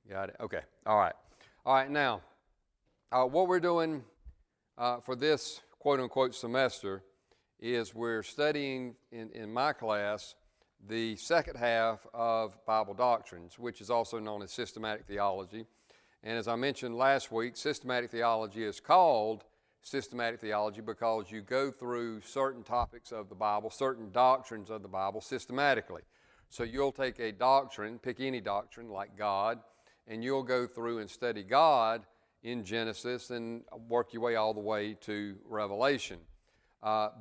Got it. Okay. All right. All right. Now, what we're doing for this quote unquote semester is we're studying in my class the second half of Bible doctrines, which is also known as systematic theology. And as I mentioned last week, systematic theology is called systematic theology because you go through certain topics of the Bible, certain doctrines of the Bible systematically. So you'll take a doctrine, pick any doctrine like God, and you'll go through and study God in Genesis and work your way all the way to Revelation.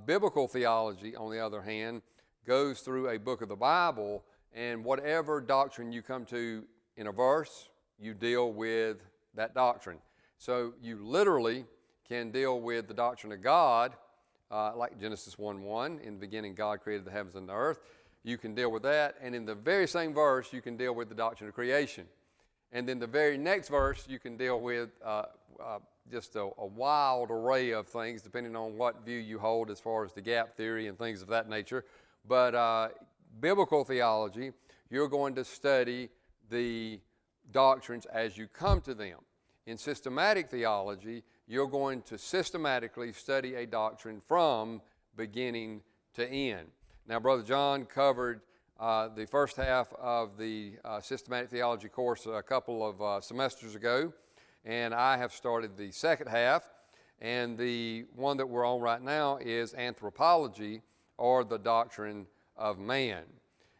Biblical theology, on the other hand, goes through a book of the Bible, and whatever doctrine you come to in a verse, you deal with that doctrine. So you literally can deal with the doctrine of God, like Genesis 1:1, in the beginning God created the heavens and the earth. You can deal with that, and in the very same verse, you can deal with the doctrine of creation. And then the very next verse, you can deal with just a wild array of things, depending on what view you hold as far as the gap theory and things of that nature. But biblical theology, you're going to study the doctrines as you come to them. In systematic theology, you're going to systematically study a doctrine from beginning to end. Now, Brother John covered the first half of the systematic theology course a couple of semesters ago, and I have started the second half, and the one that we're on right now is anthropology, or the doctrine of man.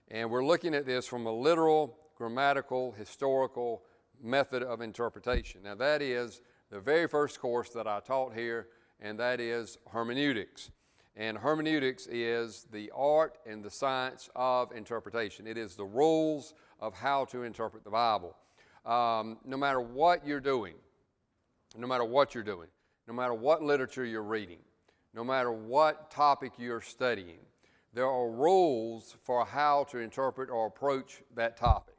And we're looking at this from a literal, grammatical, historical method of interpretation. Now, that is the very first course that I taught here, and that is hermeneutics. And hermeneutics is the art and the science of interpretation. It is the rules of how to interpret the Bible. No matter what you're doing, no matter what literature you're reading, no matter what topic you're studying, there are rules for how to interpret or approach that topic.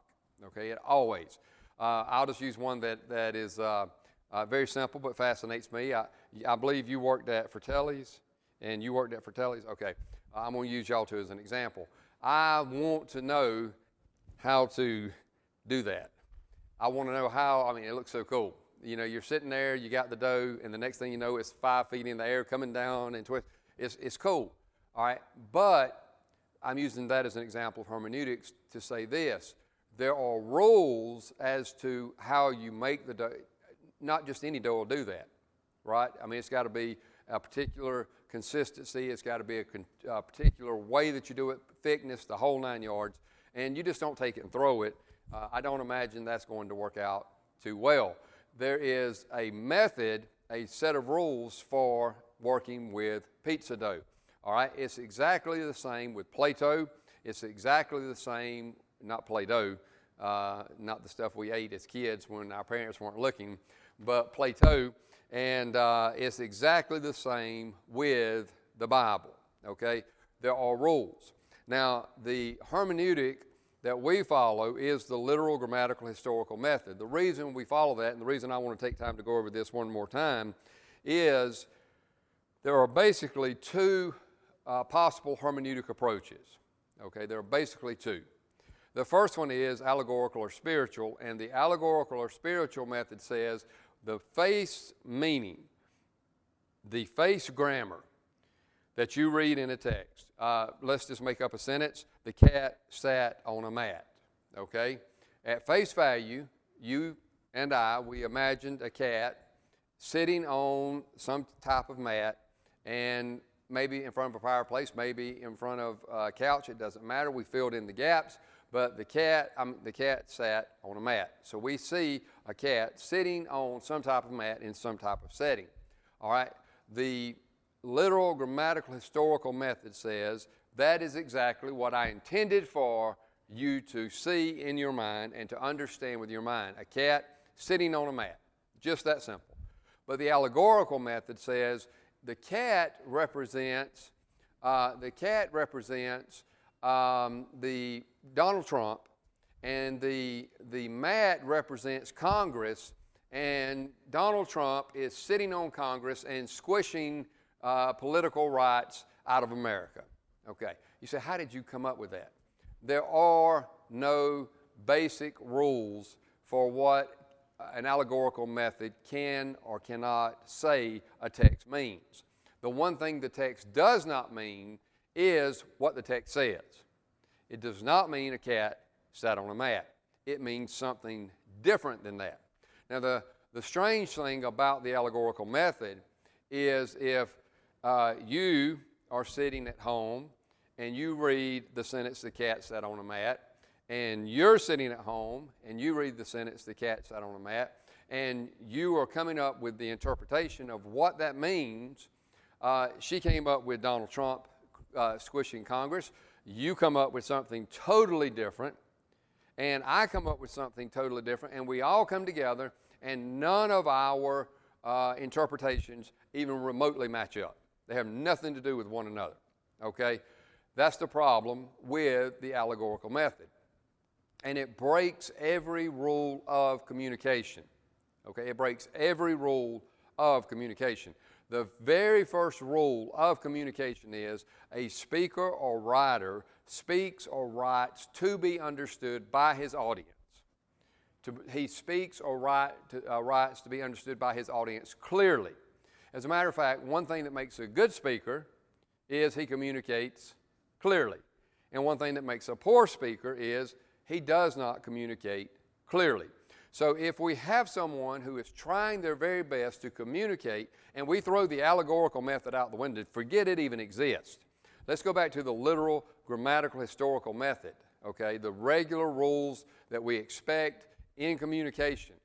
Okay, it always. I'll just use one that is very simple but fascinates me. I believe you worked at Fratelli's. And you worked at Fratelli's? Okay. I'm going to use y'all two as an example. I want to know how to do that. I want to know how. I mean, it looks so cool. You know, you're sitting there, you got the dough, and the next thing you know, it's 5 feet in the air coming down and twist. It's cool. All right. But I'm using that as an example of hermeneutics to say this. There are rules as to how you make the dough. Not just any dough will do that, right? I mean, it's got to be a particular consistency. It's got to be a particular way that you do it, thickness, the whole 9 yards. And you just don't take it and throw it. I don't imagine that's going to work out too well. There is a method, a set of rules for working with pizza dough. All right, it's exactly the same with Play-Doh. It's exactly the same, not Play-Doh, not the stuff we ate as kids when our parents weren't looking, but Play-Doh. And it's exactly the same with the Bible, okay? There are rules. Now, the hermeneutic that we follow is the literal, grammatical, historical method. The reason we follow that, and the reason I want to take time to go over this one more time, is there are basically two possible hermeneutic approaches, okay? There are basically two. The first one is allegorical or spiritual, and the allegorical or spiritual method says the face meaning, the face grammar that you read in a text. Let's just make up a sentence. The cat sat on a mat, okay? At face value, you and I, we imagined a cat sitting on some type of mat, and maybe in front of a fireplace, maybe in front of a couch. It doesn't matter. We filled in the gaps. But the cat sat on a mat. So we see a cat sitting on some type of mat in some type of setting. All right? The literal, grammatical, historical method says that is exactly what I intended for you to see in your mind and to understand with your mind. A cat sitting on a mat. Just that simple. But the allegorical method says the cat represents the Donald Trump, and the mat represents Congress, and Donald Trump is sitting on Congress and squishing political rights out of America. Okay. You say, how did you come up with that? There are no basic rules for what an allegorical method can or cannot say a text means. The one thing the text does not mean is what the text says. It does not mean a cat sat on a mat. It means something different than that. Now, the strange thing about the allegorical method is if you are sitting at home and you read the sentence, the cat sat on a mat, and you're sitting at home and you read the sentence, the cat sat on a mat, and you are coming up with the interpretation of what that means. She came up with Donald Trump squishing Congress. You come up with something totally different, and I come up with something totally different, and we all come together, and none of our interpretations even remotely match up. They have nothing to do with one another, okay? That's the problem with the allegorical method. And it breaks every rule of communication, okay? It breaks every rule of communication. The very first rule of communication is a speaker or writer speaks or writes to be understood by his audience. He speaks or writes to be understood by his audience clearly. As a matter of fact, one thing that makes a good speaker is he communicates clearly. And one thing that makes a poor speaker is he does not communicate clearly. So if we have someone who is trying their very best to communicate and we throw the allegorical method out the window, forget it even exists. Let's go back to the literal, grammatical, historical method, okay? The regular rules that we expect in communication.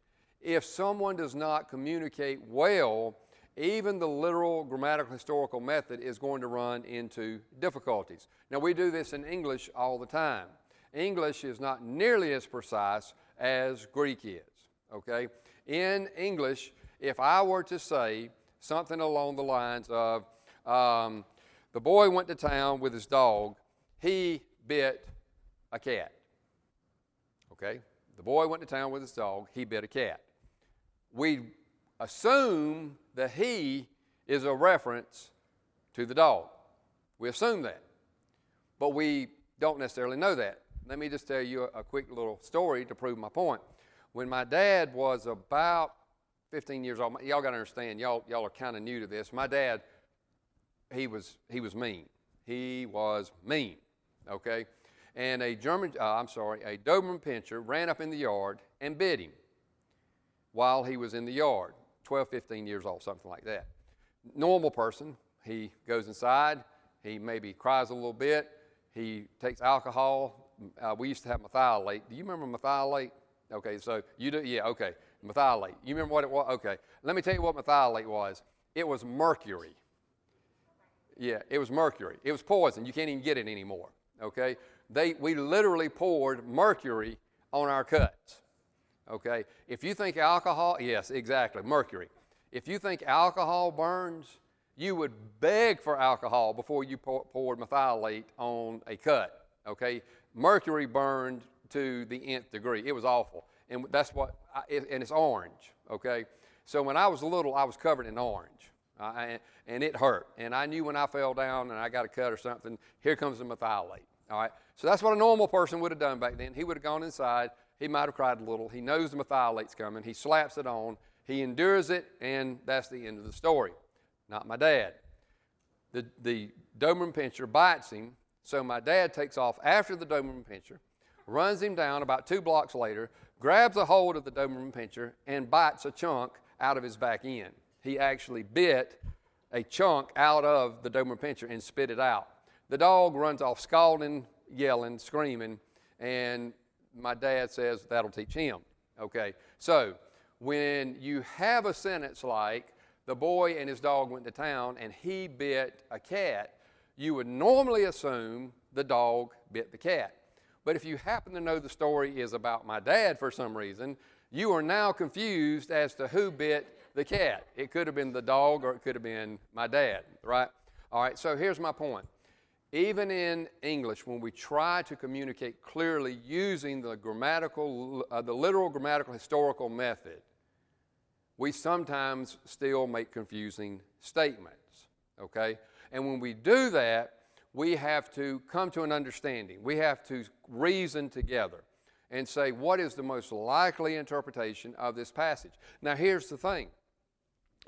If someone does not communicate well, even the literal, grammatical, historical method is going to run into difficulties. Now, we do this in English all the time. English is not nearly as precise as Greek is, okay? In English, if I were to say something along the lines of, the boy went to town with his dog, he bit a cat, okay? The boy went to town with his dog, he bit a cat. We assume that he is a reference to the dog. We assume that, but we don't necessarily know that. Let me just tell you a quick little story to prove my point. When my dad was about 15 years old, y'all got to understand, y'all are kind of new to this. My dad, he was mean. He was mean, okay? And a Doberman Pinscher ran up in the yard and bit him while he was in the yard, 12, 15 years old, something like that. Normal person, he goes inside, he maybe cries a little bit, he takes alcohol. We used to have methylate. Do you remember methylate? Okay, so you do, yeah, okay, methylate. You remember what it was? Okay, let me tell you what methylate was. It was mercury. Yeah, it was mercury. It was poison. You can't even get it anymore, okay? We literally poured mercury on our cuts, okay? If you think alcohol, yes, exactly, mercury. If you think alcohol burns, you would beg for alcohol before you poured methylate on a cut, okay? Mercury burned to the nth degree. It was awful. And that's what, and it's orange, okay? So when I was little, I was covered in orange, and it hurt. And I knew when I fell down and I got a cut or something, here comes the methylate, all right? So that's what a normal person would have done back then. He would have gone inside. He might have cried a little. He knows the methylate's coming. He slaps it on. He endures it, and that's the end of the story. Not my dad. The Doberman Pinscher bites him, so my dad takes off after the Doberman Pinscher, runs him down about 2 blocks later, grabs a hold of the Doberman Pinscher, and bites a chunk out of his back end. He actually bit a chunk out of the Doberman Pinscher and spit it out. The dog runs off scalding, yelling, screaming, and my dad says that'll teach him. Okay, so when you have a sentence like, the boy and his dog went to town and he bit a cat, you would normally assume the dog bit the cat. But if you happen to know the story is about my dad for some reason, you are now confused as to who bit the cat. It could have been the dog or it could have been my dad, right? All right, so here's my point. Even in English, when we try to communicate clearly using the literal grammatical historical method, we sometimes still make confusing statements, okay? And when we do that, we have to come to an understanding. We have to reason together. and say, what is the most likely interpretation of this passage? Now, here's the thing.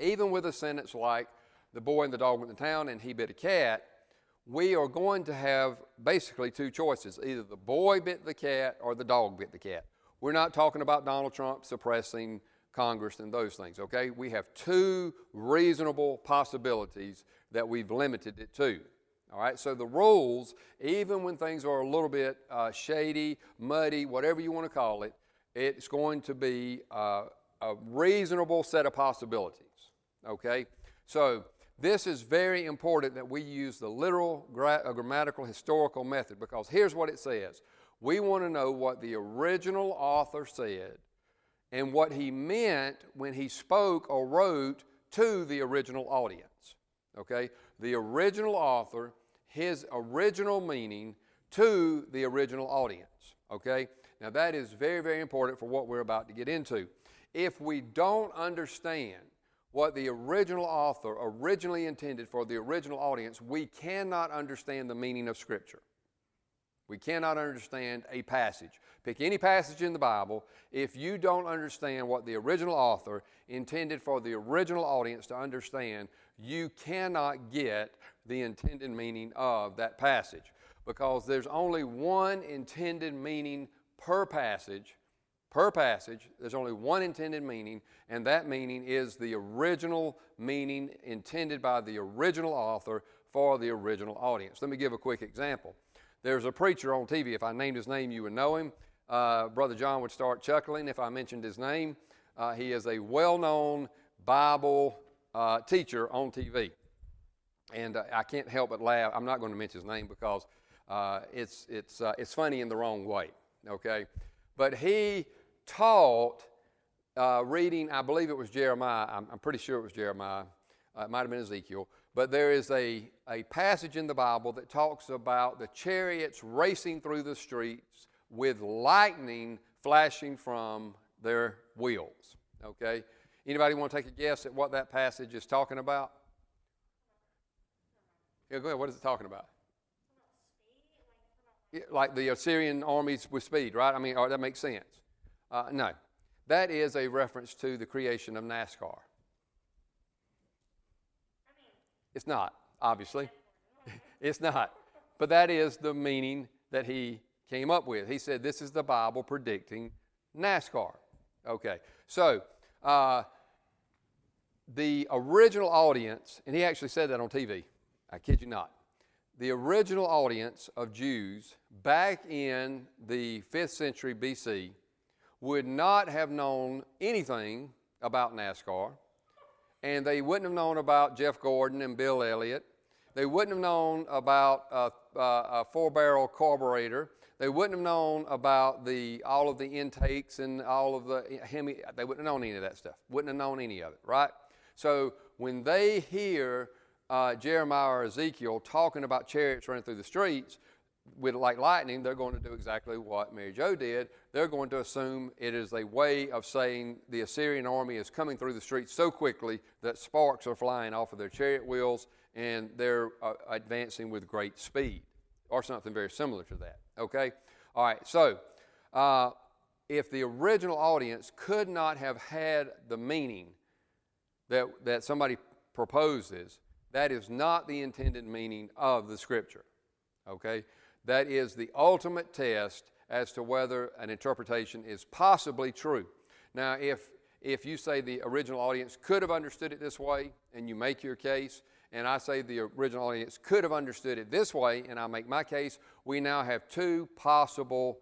Even with a sentence like, the boy and the dog went to town and he bit a cat, we are going to have basically two choices. Either the boy bit the cat or the dog bit the cat. We're not talking about Donald Trump suppressing Congress and those things, okay? We have two reasonable possibilities that we've limited it to. All right, so the rules, even when things are a little bit shady, muddy, whatever you want to call it, it's going to be a reasonable set of possibilities, okay? So this is very important that we use the literal, grammatical, historical method, because here's what it says. We want to know what the original author said and what he meant when he spoke or wrote to the original audience, okay? The original author, his original meaning to the original audience, okay? Now that is very, very important for what we're about to get into. If we don't understand what the original author originally intended for the original audience, we cannot understand the meaning of Scripture. We cannot understand a passage. Pick any passage in the Bible. If you don't understand what the original author intended for the original audience to understand, you cannot get the intended meaning of that passage, because there's only one intended meaning per passage. Per passage, there's only one intended meaning, and that meaning is the original meaning intended by the original author for the original audience. Let me give a quick example. There's a preacher on TV. If I named his name, you would know him. Brother John would start chuckling if I mentioned his name. He is a well-known Bible teacher on TV. And I can't help but laugh. I'm not going to mention his name because it's funny in the wrong way, okay? But he taught reading, I believe it was Jeremiah. I'm pretty sure it was Jeremiah. It might have been Ezekiel. But there is a passage in the Bible that talks about the chariots racing through the streets with lightning flashing from their wheels, okay? Anybody want to take a guess at what that passage is talking about? Yeah, go ahead. What is it talking about? Yeah, like the Assyrian armies with speed, right? I mean, that makes sense. No. That is a reference to the creation of NASCAR. It's not, obviously. It's not. But that is the meaning that he came up with. He said, this is the Bible predicting NASCAR. Okay. So, the original audience, and he actually said that on TV. I kid you not. The original audience of Jews back in the 5th century BC would not have known anything about NASCAR, and they wouldn't have known about Jeff Gordon and Bill Elliott. They wouldn't have known about a 4-barrel carburetor. They wouldn't have known about all of the intakes and all of the they wouldn't have known any of that stuff. Wouldn't have known any of it, right? So when they hear Jeremiah or Ezekiel talking about chariots running through the streets with like lightning, they're going to do exactly what Mary Jo did. They're going to assume it is a way of saying the Assyrian army is coming through the streets so quickly that sparks are flying off of their chariot wheels and they're advancing with great speed, or something very similar to that, okay? All right, so if the original audience could not have had the meaning that somebody proposes, that is not the intended meaning of the Scripture, okay? That is the ultimate test as to whether an interpretation is possibly true. Now, if you say the original audience could have understood it this way, and you make your case, and I say the original audience could have understood it this way, and I make my case, we now have two possible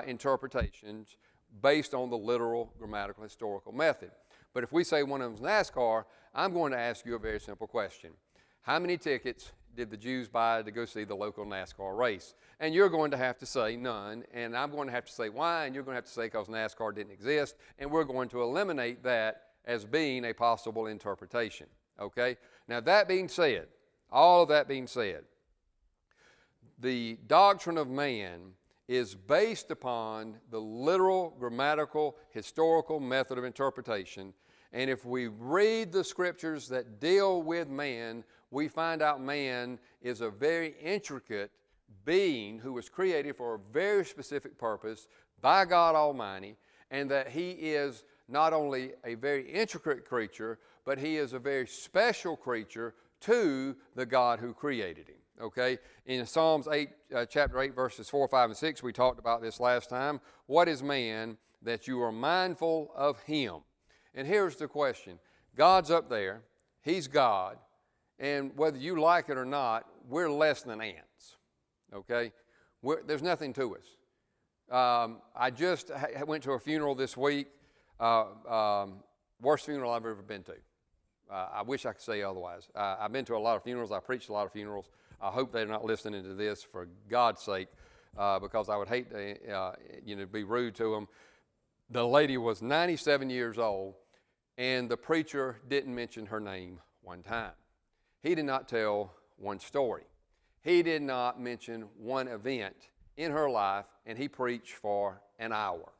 interpretations based on the literal, grammatical, historical method. But if we say one of them is NASCAR, I'm going to ask you a very simple question. How many tickets did the Jews buy to go see the local NASCAR race? And you're going to have to say none, and I'm going to have to say why, and you're going to have to say because NASCAR didn't exist, and we're going to eliminate that as being a possible interpretation, okay? Now that being said, all of that being said, the doctrine of man is based upon the literal, grammatical, historical method of interpretation, and if we read the Scriptures that deal with man, we find out man is a very intricate being who was created for a very specific purpose by God Almighty, and that he is not only a very intricate creature, but he is a very special creature to the God who created him. Okay? In Psalms 8, chapter 8, verses 4, 5, and 6, we talked about this last time. What is man that you are mindful of him? And here's the question. God's up there. He's God. And whether you like it or not, we're less than ants. Okay? There's nothing to us. I just went to a funeral this week. Worst funeral I've ever been to. I wish I could say otherwise. I've been to a lot of funerals. I preached a lot of funerals. I hope they're not listening to this for God's sake, because I would hate to be rude to them. The lady was 97 years old, and the preacher didn't mention her name one time. He did not tell one story. He did not mention one event in her life, and he preached for an hour.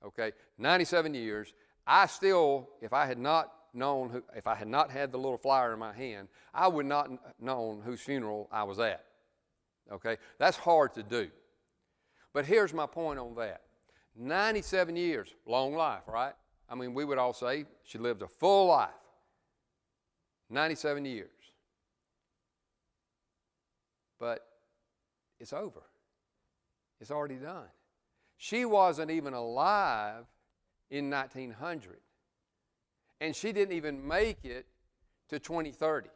Okay, 97 years. I still, if I had not had the little flyer in my hand, I would not have known whose funeral I was at. Okay, that's hard to do. But here's my point on that. 97 years, long life, right? I mean, we would all say she lived a full life. 97 years. But it's over. It's already done. She wasn't even alive in 1900. And she didn't even make it to 2030.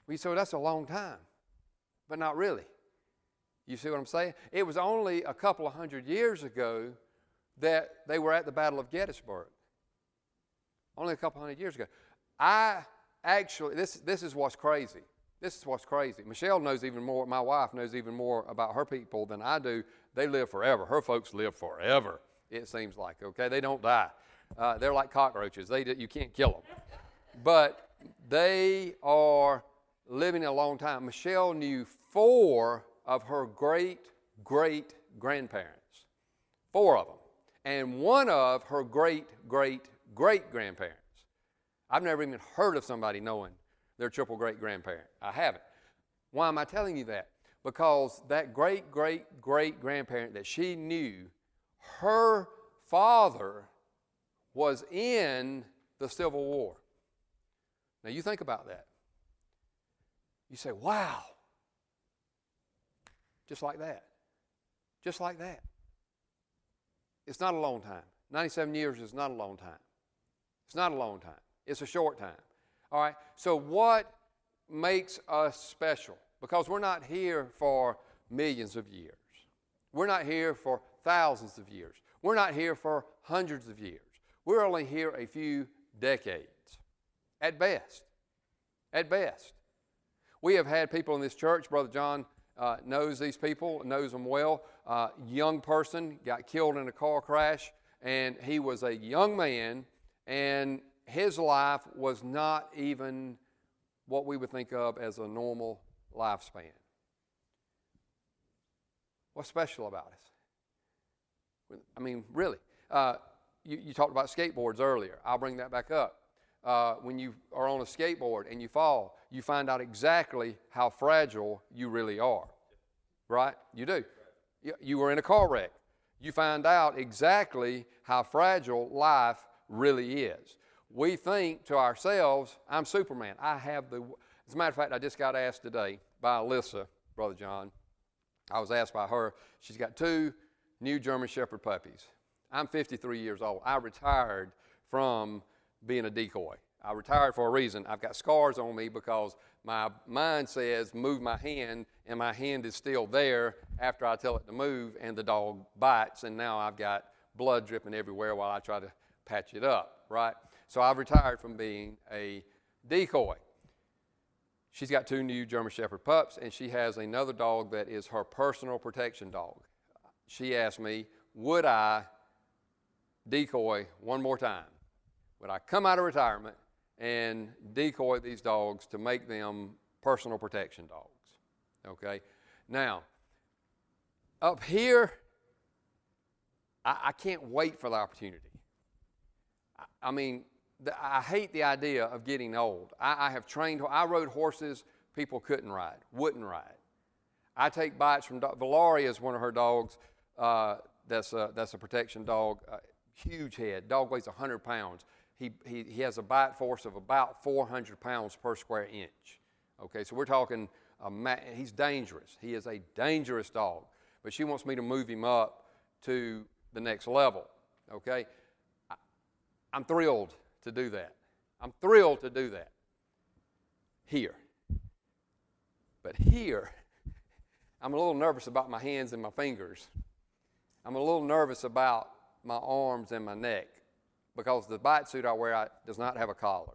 We say, well, that's a long time. But not really. You see what I'm saying? It was only a couple of hundred years ago that they were at the Battle of Gettysburg. Only a couple hundred years ago. This is what's crazy. This is what's crazy. Michelle knows even more, my wife knows even more about her people than I do. They live forever. Her folks live forever, it seems like, okay? They don't die. They're like cockroaches. You can't kill them. But they are living a long time. Michelle knew 4 of her great-great-grandparents. 4 of them. And 1 of her great-great-great-grandparents. I've never even heard of somebody knowing their triple great-grandparent. I haven't. Why am I telling you that? Because that great-great-great-grandparent that she knew, her father was in the Civil War. Now you think about that. You say, wow. Just like that. Just like that. It's not a long time. 97 years is not a long time. It's not a long time. It's a short time. All right? So what makes us special? Because we're not here for millions of years. We're not here for thousands of years. We're not here for hundreds of years. We're only here a few decades, at best. At best. We have had people in this church, Brother John knows these people, knows them well. Young person got killed in a car crash, and he was a young man, and his life was not even what we would think of as a normal lifespan. What's special about us? I mean, really. You talked about skateboards earlier. I'll bring that back up. When you are on a skateboard and you fall, you find out exactly how fragile you really are. Right? You do. You were in a car wreck. You find out exactly how fragile life really is. We think to ourselves, I'm Superman. As a matter of fact, I just got asked today by Alyssa, Brother John. I was asked by her. She's got 2 new German Shepherd puppies. I'm 53 years old. I retired from being a decoy. I retired for a reason. I've got scars on me because my mind says move my hand, and my hand is still there after I tell it to move, and the dog bites, and now I've got blood dripping everywhere while I try to patch it up, right? So I've retired from being a decoy. She's got 2 new German Shepherd pups, and she has another dog that is her personal protection dog. She asked me, would I decoy one more time? Would I come out of retirement and decoy these dogs to make them personal protection dogs? Okay? Now, up here, I can't wait for the opportunity. I mean, I hate the idea of getting old. I rode horses people couldn't ride, wouldn't ride. I take bites from Valaria is one of her dogs. that's a protection dog, huge head. Dog weighs 100 pounds. He has a bite force of about 400 pounds per square inch. Okay, so we're talking, he's dangerous. He is a dangerous dog. But she wants me to move him up to the next level. Okay, I'm thrilled to do that. I'm thrilled to do that here. But here, I'm a little nervous about my hands and my fingers. I'm a little nervous about my arms and my neck because the bite suit I wear does not have a collar.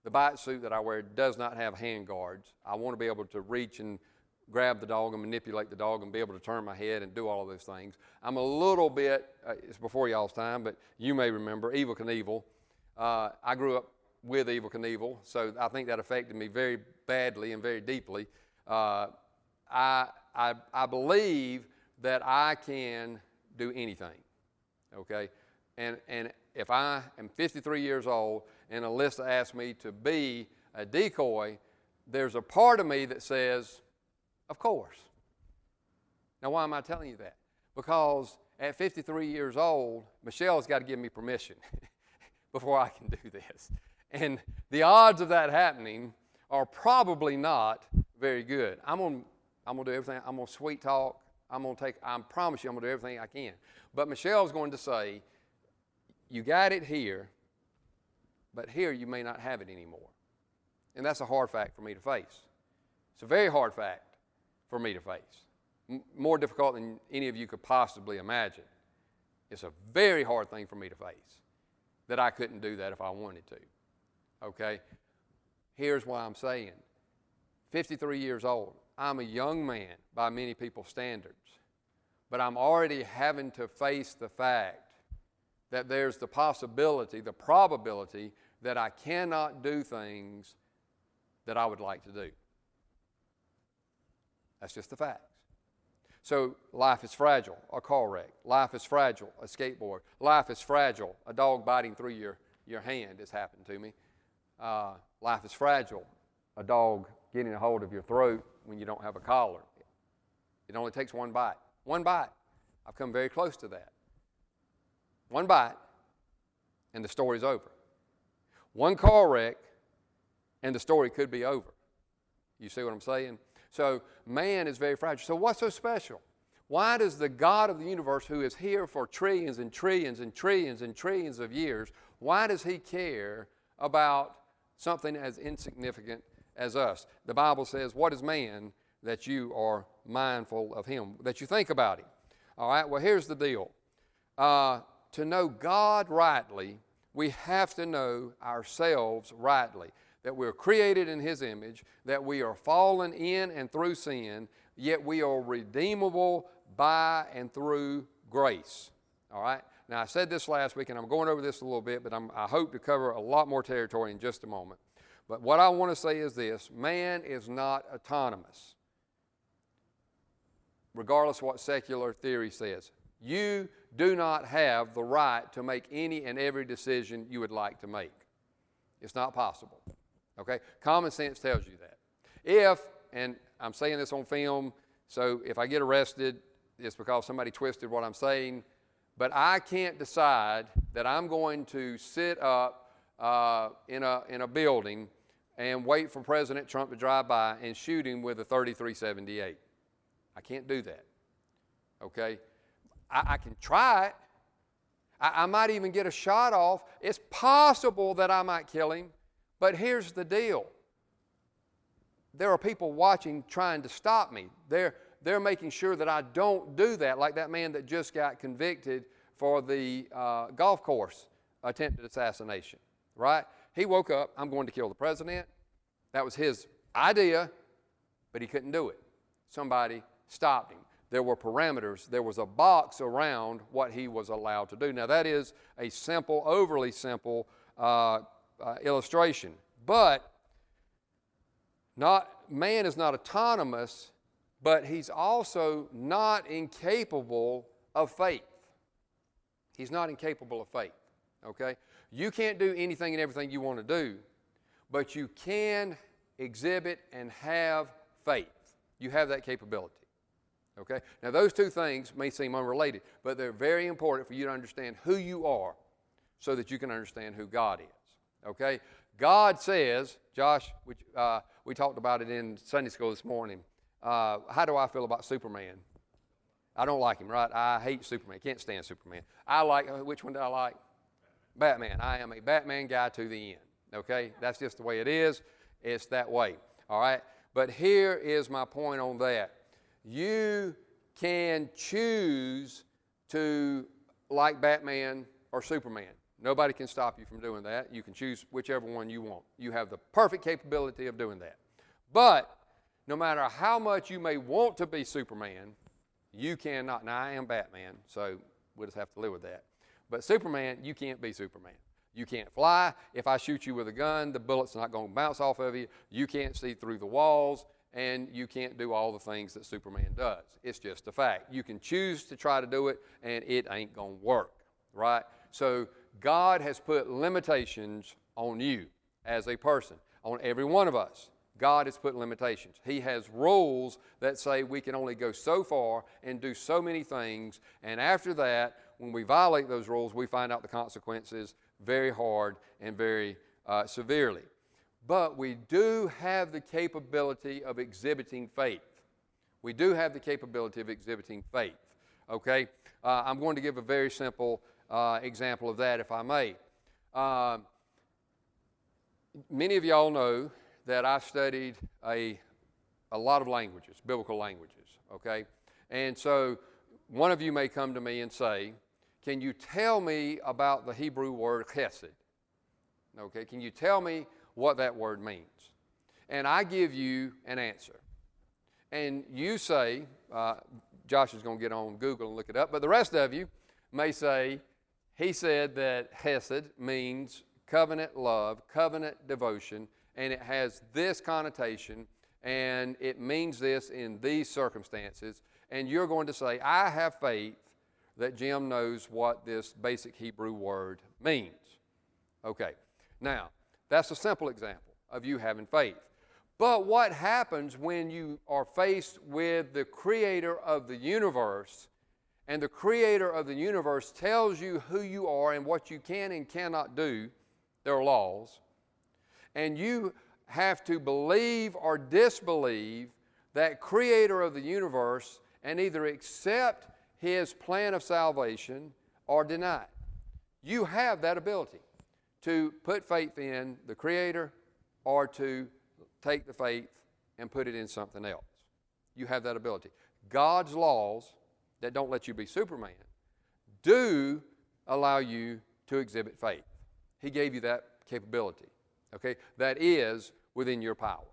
The bite suit that I wear does not have hand guards. I want to be able to reach and grab the dog and manipulate the dog and be able to turn my head and do all of those things. I'm a little bit, it's before y'all's time, but you may remember Evel Knievel. I grew up with Evel Knievel, so I think that affected me very badly and very deeply. I believe that I can do anything, okay? And if I am 53 years old and Alyssa asked me to be a decoy, there's a part of me that says, of course. Now, why am I telling you that? Because at 53 years old, Michelle's got to give me permission before I can do this. And the odds of that happening are probably not very good. I'm gonna do everything. I'm gonna sweet talk. I promise you I'm gonna do everything I can. But Michelle's going to say, you got it here, but here you may not have it anymore. And that's a hard fact for me to face. It's a very hard fact for me to face. More difficult than any of you could possibly imagine. It's a very hard thing for me to face, that I couldn't do that if I wanted to. Okay? Here's why I'm saying, 53 years old, I'm a young man by many people's standards, but I'm already having to face the fact that there's the possibility, the probability, that I cannot do things that I would like to do. That's just the facts. So life is fragile, a car wreck. Life is fragile, a skateboard. Life is fragile, a dog biting through your hand has happened to me. Life is fragile, a dog getting a hold of your throat when you don't have a collar. It only takes one bite. One bite. I've come very close to that. One bite, and the story's over. One car wreck, and the story could be over. You see what I'm saying? So man is very fragile. So what's so special? Why does the God of the universe, who is here for trillions and trillions and trillions and trillions of years, why does he care about something as insignificant as us? The Bible says, what is man that you are mindful of him, that you think about him? All right, well, here's the deal. To know God rightly, we have to know ourselves rightly, that we're created in his image, that we are fallen in and through sin, yet we are redeemable by and through grace. All right? Now, I said this last week, and I'm going over this a little bit, but I hope to cover a lot more territory in just a moment. But what I want to say is this: man is not autonomous, regardless of what secular theory says. You do not have the right to make any and every decision you would like to make. It's not possible. Okay? Common sense tells you that. And I'm saying this on film, so if I get arrested, it's because somebody twisted what I'm saying, but I can't decide that I'm going to sit up in a building and wait for President Trump to drive by and shoot him with a .33-78. I can't do that. Okay? I can try it. I might even get a shot off. It's possible that I might kill him, but here's the deal. There are people watching trying to stop me. They're making sure that I don't do that, like that man that just got convicted for the golf course attempted assassination, right? He woke up, I'm going to kill the president. That was his idea, but he couldn't do it. Somebody stopped him. There were parameters. There was a box around what he was allowed to do. Now, that is a simple, overly simple illustration. But man is not autonomous, but he's also not incapable of faith. He's not incapable of faith, okay? You can't do anything and everything you want to do, but you can exhibit and have faith. You have that capability, Okay? Now, those two things may seem unrelated, but they're very important for you to understand who you are so that you can understand who God is. Okay? God says, Josh, we talked about it in Sunday school this morning. How do I feel about Superman? I don't like him, right? I hate Superman. Can't stand Superman. I like, which one do I like? Batman. I am a Batman guy to the end. Okay? That's just the way it is. It's that way. All right? But here is my point on that. You can choose to like Batman or Superman. Nobody can stop you from doing that. You can choose whichever one you want. You have the perfect capability of doing that. But no matter how much you may want to be Superman, you cannot. Now, I am Batman, so we'll just have to live with that. But Superman, you can't be Superman. You can't fly. If I shoot you with a gun, the bullet's not going to bounce off of you. You can't see through the walls, and you can't do all the things that Superman does. It's just a fact. You can choose to try to do it, and it ain't going to work, right? So God has put limitations on you as a person, on every one of us. God has put limitations. He has rules that say we can only go so far and do so many things, and after that, when we violate those rules, we find out the consequences very hard and very severely. But we do have the capability of exhibiting faith. We do have the capability of exhibiting faith, okay? I'm going to give a very simple example of that, if I may. Many of y'all know that I studied a lot of languages, biblical languages, okay? And so one of you may come to me and say, can you tell me about the Hebrew word chesed? Okay, can you tell me what that word means? And I give you an answer. And you say, Josh is going to get on Google and look it up, but the rest of you may say, he said that chesed means covenant love, covenant devotion, and it has this connotation, and it means this in these circumstances. And you're going to say, I have faith that Jim knows what this basic Hebrew word means. Okay, now, that's a simple example of you having faith. But what happens when you are faced with the creator of the universe, and the creator of the universe tells you who you are and what you can and cannot do? There are laws. And you have to believe or disbelieve that creator of the universe and either accept his plan of salvation or deny it. You have that ability to put faith in the creator or to take the faith and put it in something else. You have that ability. God's laws that don't let you be Superman do allow you to exhibit faith. He gave you that capability, okay? That is within your power.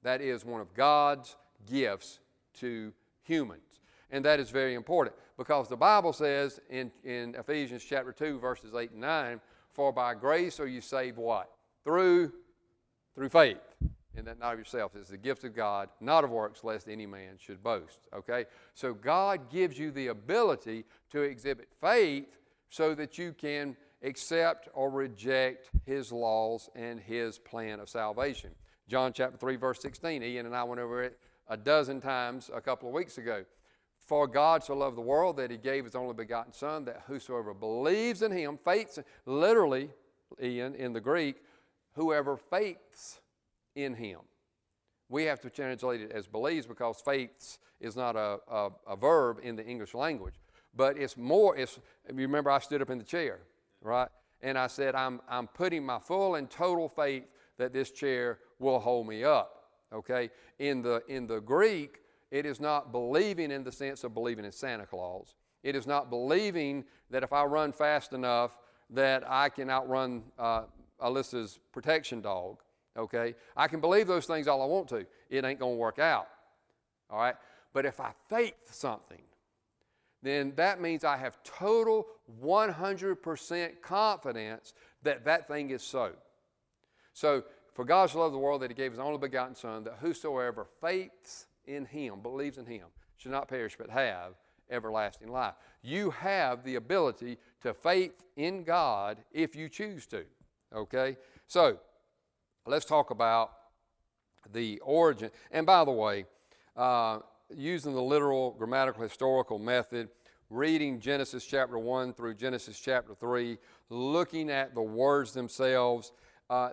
That is one of God's gifts to humans. And that is very important because the Bible says in Ephesians chapter 2, verses 8 and 9, for by grace are you saved what? Through faith. And that not of yourself. It's the gift of God, not of works, lest any man should boast. Okay? So God gives you the ability to exhibit faith so that you can accept or reject His laws and His plan of salvation. John chapter 3, verse 16. Ian and I went over it a dozen times a couple of weeks ago. For God so loved the world that He gave His only begotten Son, that whosoever believes in Him, faiths, literally, Ian, in the Greek, whoever faiths in Him. We have to translate it as believes because faiths is not a verb in the English language. But it's more, you remember I stood up in the chair, right? And I said, I'm putting my full and total faith that this chair will hold me up, okay? In the Greek, it is not believing in the sense of believing in Santa Claus. It is not believing that if I run fast enough that I can outrun Alyssa's protection dog, okay? I can believe those things all I want to. It ain't going to work out, all right? But if I faith something, then that means I have total 100% confidence that that thing is so. So, for God so loved the world that He gave His only begotten Son, that whosoever faiths in Him, believes in Him, should not perish but have everlasting life. You have the ability to faith in God if you choose to, okay? So, let's talk about the origin. And by the way, using the literal, grammatical, historical method, reading Genesis chapter 1 through Genesis chapter 3, looking at the words themselves.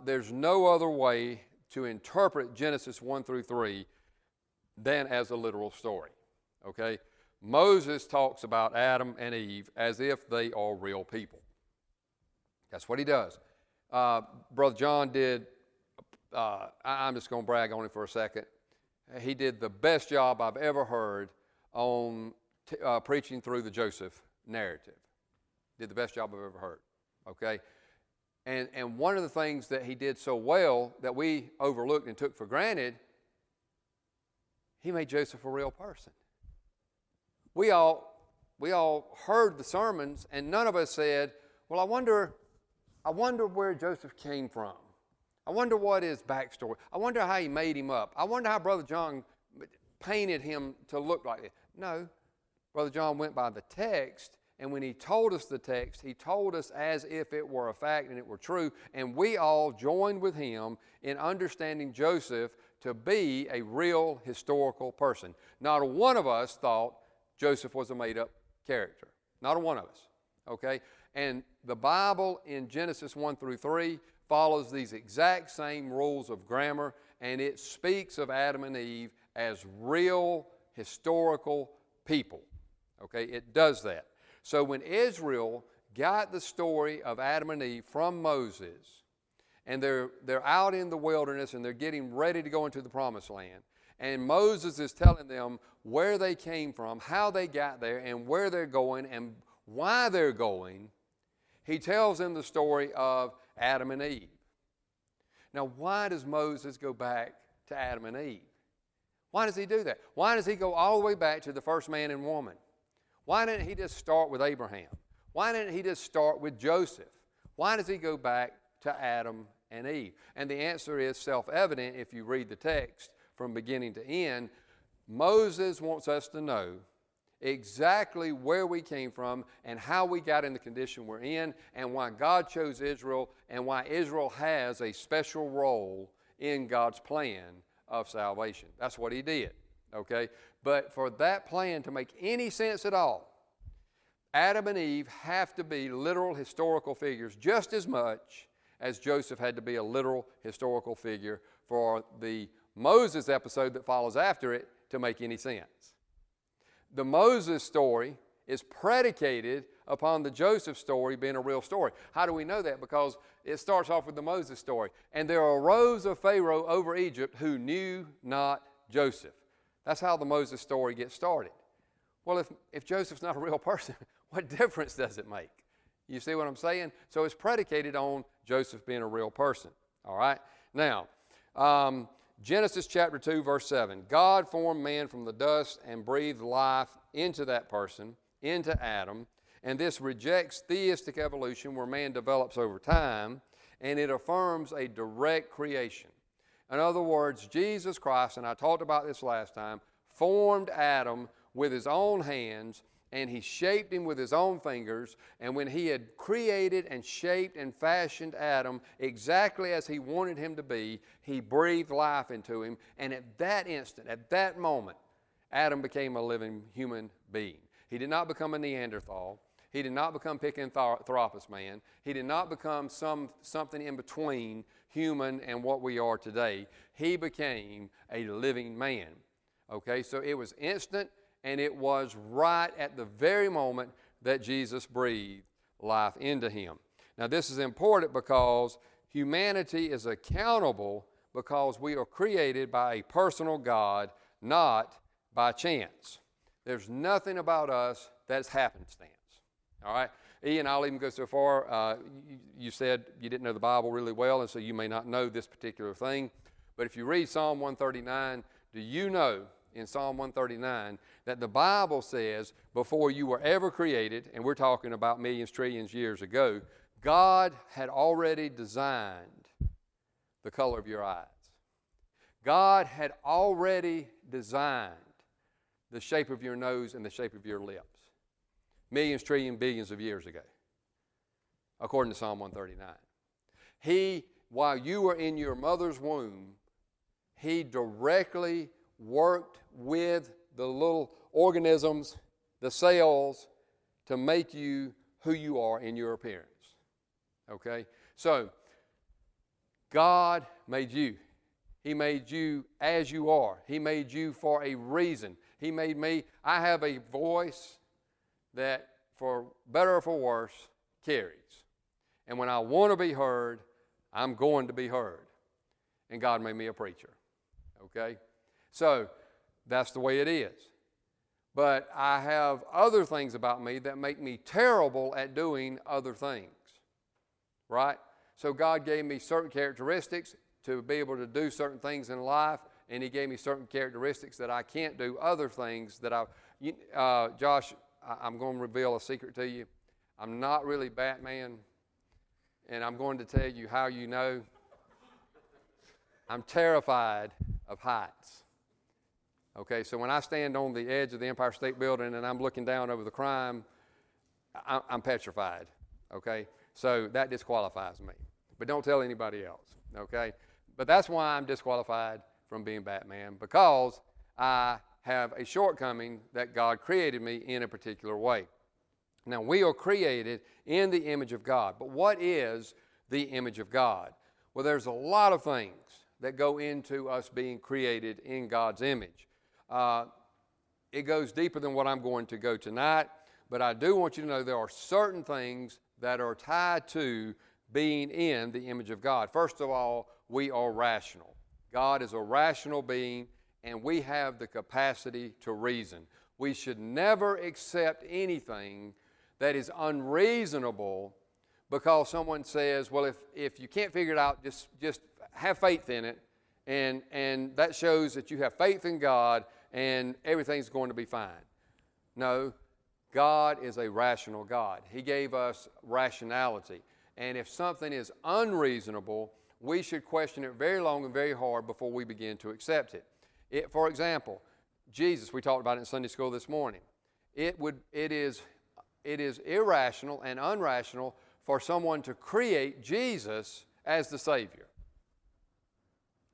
There's no other way to interpret Genesis 1 through 3 than as a literal story, okay? Moses talks about Adam and Eve as if they are real people. That's what he does. Brother John did, I'm just going to brag on him for a second. He did the best job I've ever heard on preaching through the Joseph narrative. Did the best job I've ever heard, okay? And one of the things that he did so well that we overlooked and took for granted, he made Joseph a real person. We all heard the sermons, and none of us said, well, I wonder where Joseph came from. I wonder what his backstory. I wonder how he made him up. I wonder how Brother John painted him to look like it. No, Brother John went by the text, and when he told us the text, he told us as if it were a fact and it were true, and we all joined with him in understanding Joseph to be a real historical person. Not one of us thought Joseph was a made-up character. Not one of us, okay? And the Bible in Genesis 1 through 3 follows these exact same rules of grammar, and it speaks of Adam and Eve as real historical people. Okay, it does that. So when Israel got the story of Adam and Eve from Moses, and they're out in the wilderness and they're getting ready to go into the promised land, and Moses is telling them where they came from, how they got there, and where they're going, and why they're going, he tells them the story of Adam and Eve. Now, why does Moses go back to Adam and Eve? Why does he do that? Why does he go all the way back to the first man and woman? Why didn't he just start with Abraham? Why didn't he just start with Joseph? Why does he go back to Adam and Eve? And the answer is self-evident if you read the text from beginning to end. Moses wants us to know exactly where we came from and how we got in the condition we're in, and why God chose Israel, and why Israel has a special role in God's plan of salvation. That's what he did, okay? But for that plan to make any sense at all, Adam and Eve have to be literal historical figures just as much as Joseph had to be a literal historical figure for the Moses episode that follows after it to make any sense. The Moses story is predicated upon the Joseph story being a real story. How do we know that? Because it starts off with the Moses story. And there arose a Pharaoh over Egypt who knew not Joseph. That's how the Moses story gets started. Well, if Joseph's not a real person, what difference does it make? You see what I'm saying? So it's predicated on Joseph being a real person. All right? Now, Genesis chapter 2, verse 7. God formed man from the dust and breathed life into that person, into Adam. And this rejects theistic evolution where man develops over time, and it affirms a direct creation. In other words, Jesus Christ, and I talked about this last time, formed Adam with his own hands, and he shaped him with his own fingers. And when he had created and shaped and fashioned Adam exactly as he wanted him to be, he breathed life into him. And at that instant, at that moment, Adam became a living human being. He did not become a Neanderthal. He did not become Pithecanthropus man. He did not become something in between human and what we are today. He became a living man. Okay, so it was instant, and it was right at the very moment that Jesus breathed life into him. Now, this is important because humanity is accountable because we are created by a personal God, not by chance. There's nothing about us that's happenstance. All right? Ian, I'll even go so far. You said you didn't know the Bible really well, and so you may not know this particular thing. But if you read Psalm 139, do you know in Psalm 139 that the Bible says before you were ever created, and we're talking about millions, trillions years ago, God had already designed the color of your eyes. God had already designed the shape of your nose and the shape of your lips. Millions, trillions, billions of years ago, according to Psalm 139. He, while you were in your mother's womb, he directly worked with the little organisms, the cells, to make you who you are in your appearance. Okay? So, God made you. He made you as you are. He made you for a reason. He made me. I have a voice that, for better or for worse, carries. And when I want to be heard, I'm going to be heard. And God made me a preacher. Okay? So, that's the way it is. But I have other things about me that make me terrible at doing other things. Right? So God gave me certain characteristics to be able to do certain things in life, and He gave me certain characteristics that I can't do other things that Josh, I'm going to reveal a secret to you. I'm not really Batman, and I'm going to tell you how you know. I'm terrified of heights. Okay, so when I stand on the edge of the Empire State Building and I'm looking down over the crime, I'm petrified. Okay, so that disqualifies me. But don't tell anybody else. Okay, but that's why I'm disqualified from being Batman, because I have a shortcoming that God created me in a particular way. Now, we are created in the image of God. But what is the image of God? Well, there's a lot of things that go into us being created in God's image. It goes deeper than what I'm going to go tonight, but I do want you to know there are certain things that are tied to being in the image of God. First of all, we are rational. God is a rational being, and we have the capacity to reason. We should never accept anything that is unreasonable because someone says, well, if you can't figure it out, just have faith in it, and that shows that you have faith in God, and everything's going to be fine. No, God is a rational God. He gave us rationality. And if something is unreasonable, we should question it very long and very hard before we begin to accept it. For example, Jesus, we talked about it in Sunday school this morning. It is irrational and unrational for someone to create Jesus as the Savior.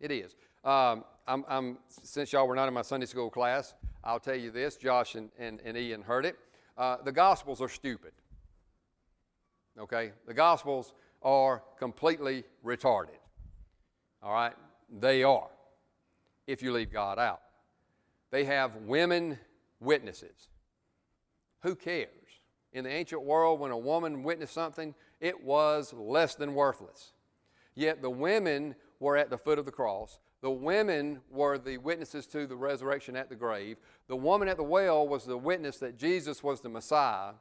It is. Since y'all were not in my Sunday school class, I'll tell you this. Josh and Ian heard it. The Gospels are stupid. Okay? The Gospels are completely retarded. All right? They are, if you leave God out. They have women witnesses. Who cares? In the ancient world, when a woman witnessed something, it was less than worthless. Yet the women were at the foot of the cross. The women were the witnesses to the resurrection at the grave. The woman at the well was the witness that Jesus was the Messiah.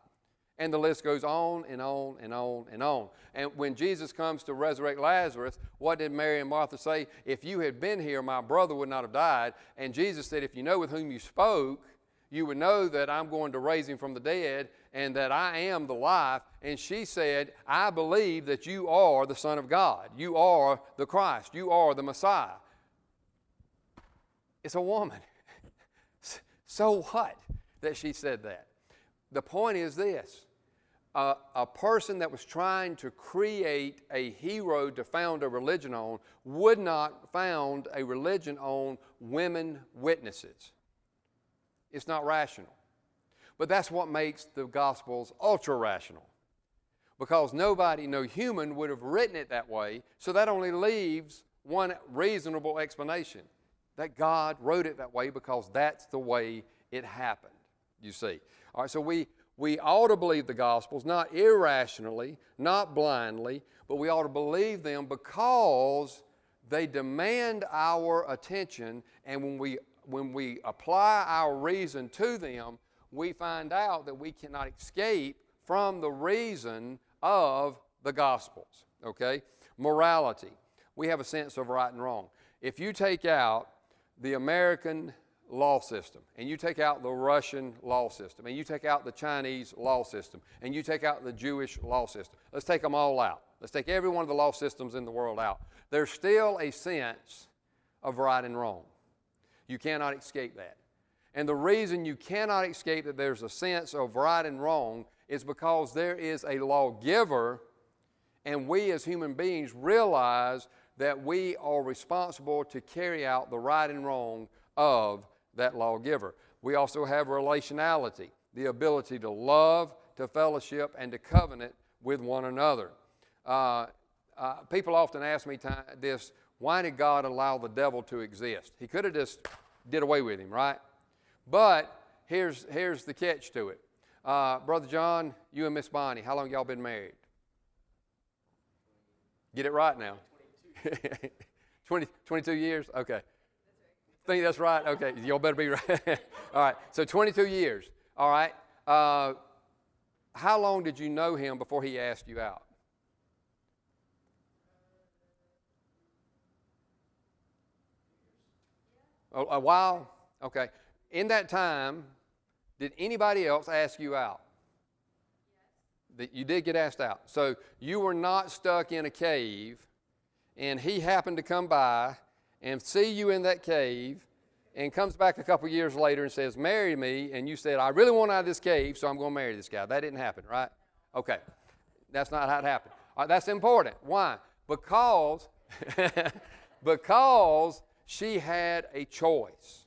And the list goes on and on and on and on. And when Jesus comes to resurrect Lazarus, what did Mary and Martha say? If you had been here, my brother would not have died. And Jesus said, if you know with whom you spoke, you would know that I'm going to raise him from the dead and that I am the life. And she said, I believe that you are the Son of God. You are the Christ. You are the Messiah. It's a woman. So what that she said that? The point is this. A person that was trying to create a hero to found a religion on would not found a religion on women witnesses. It's not rational. But that's what makes the Gospels ultra-rational. Because nobody, no human, would have written it that way, so that only leaves one reasonable explanation, that God wrote it that way because that's the way it happened, you see. All right, so we ought to believe the Gospels, not irrationally, not blindly, but we ought to believe them because they demand our attention, and when we apply our reason to them, we find out that we cannot escape from the reason of the Gospels, okay? Morality. We have a sense of right and wrong. If you take out the American law system, and you take out the Russian law system, and you take out the Chinese law system, and you take out the Jewish law system, let's take them all out. Let's take every one of the law systems in the world out. There's still a sense of right and wrong. You cannot escape that. And the reason you cannot escape that there's a sense of right and wrong is because there is a lawgiver, and we as human beings realize that we are responsible to carry out the right and wrong of that lawgiver. We also have relationality, the ability to love, to fellowship, and to covenant with one another. People often ask me this, why did God allow the devil to exist? He could have just did away with him, right? But here's the catch to it. Brother John, you and Miss Bonnie, how long y'all been married? Get it right now. 22 years? Okay. Think that's right? Okay, y'all better be right. All right, so 22 years. All right. How long did you know him before he asked you out? A while? Okay. In that time, did anybody else ask you out? That you did get asked out. So you were not stuck in a cave, and he happened to come by and see you in that cave and comes back a couple years later and says, marry me, and you said, I really want out of this cave, so I'm going to marry this guy. That didn't happen, right? Okay. That's not how it happened. All right, that's important. Why? Because she had a choice.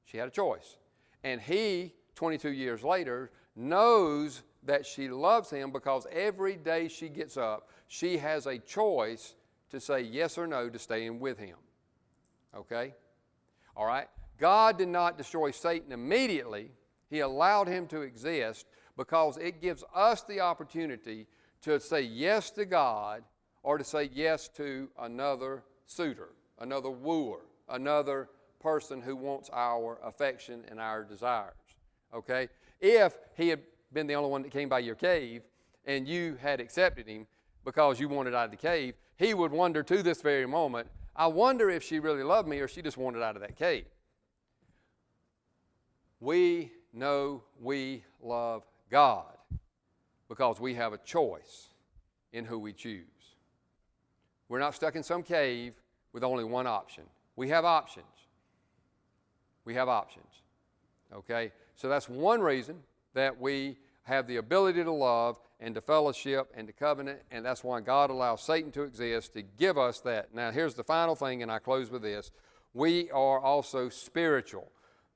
She had a choice. And he, 22 years later, knows that she loves him because every day she gets up, she has a choice to say yes or no to staying with him. Okay? All right? God did not destroy Satan immediately. He allowed him to exist because it gives us the opportunity to say yes to God or to say yes to another suitor, another wooer, another person who wants our affection and our desires. Okay? If he had been the only one that came by your cave and you had accepted him because you wanted out of the cave, he would wonder to this very moment, I wonder if she really loved me or she just wanted out of that cave. We know we love God because we have a choice in who we choose. We're not stuck in some cave with only one option. We have options. We have options. Okay? So that's one reason that we have the ability to love and to fellowship and to covenant, and that's why God allows Satan to exist, to give us that. Now, here's the final thing, and I close with this. We are also spiritual.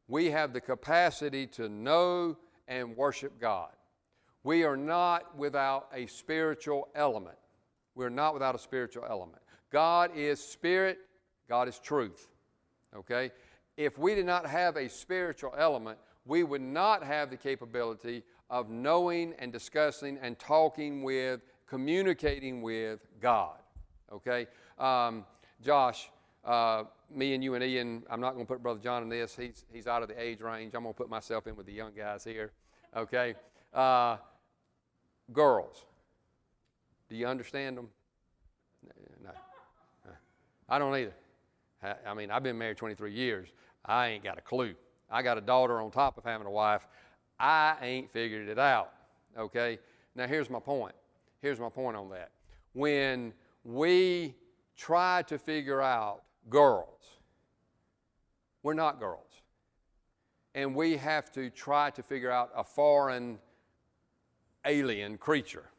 We have the capacity to know and worship God. We are not without a spiritual element. We're not without a spiritual element. God is spirit. God is truth. Okay? If we did not have a spiritual element, we would not have the capability of knowing and discussing and talking with, communicating with God. Okay? Josh, me and you and Ian, I'm not going to put Brother John in this. He's out of the age range. I'm going to put myself in with the young guys here. Okay? Girls, do you understand them? No. I don't either. I mean, I've been married 23 years. I ain't got a clue. I got a daughter on top of having a wife. I ain't figured it out, okay? Now, here's my point. Here's my point on that. When we try to figure out girls, we're not girls. And we have to try to figure out a foreign, alien creature,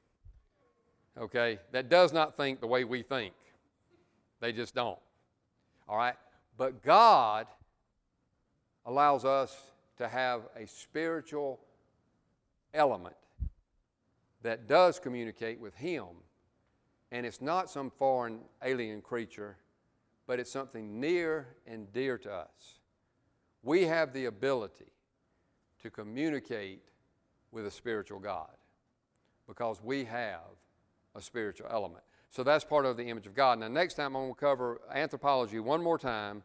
okay, that does not think the way we think. They just don't, all right? But God allows us to have a spiritual element that does communicate with Him, and it's not some foreign alien creature, but it's something near and dear to us. We have the ability to communicate with a spiritual God because we have a spiritual element. So that's part of the image of God. Now, next time I'm going to cover anthropology one more time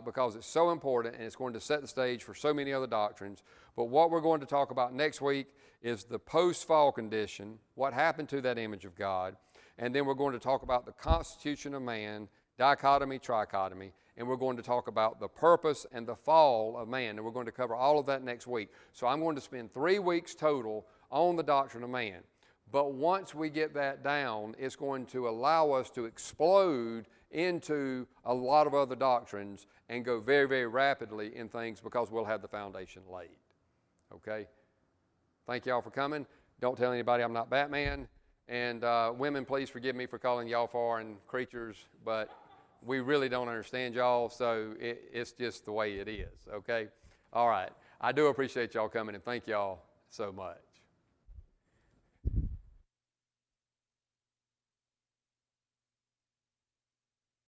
because it's so important and it's going to set the stage for so many other doctrines. But what we're going to talk about next week is the post-fall condition, what happened to that image of God, and then we're going to talk about the constitution of man, dichotomy, trichotomy, and we're going to talk about the purpose and the fall of man, and we're going to cover all of that next week. So I'm going to spend 3 weeks total on the doctrine of man. But once we get that down, it's going to allow us to explode into a lot of other doctrines and go very, very rapidly in things because we'll have the foundation laid. Okay? Thank y'all for coming. Don't tell anybody I'm not Batman. And women, please forgive me for calling y'all foreign creatures, but we really don't understand y'all, so it's just the way it is. Okay? All right. I do appreciate y'all coming, and thank y'all so much.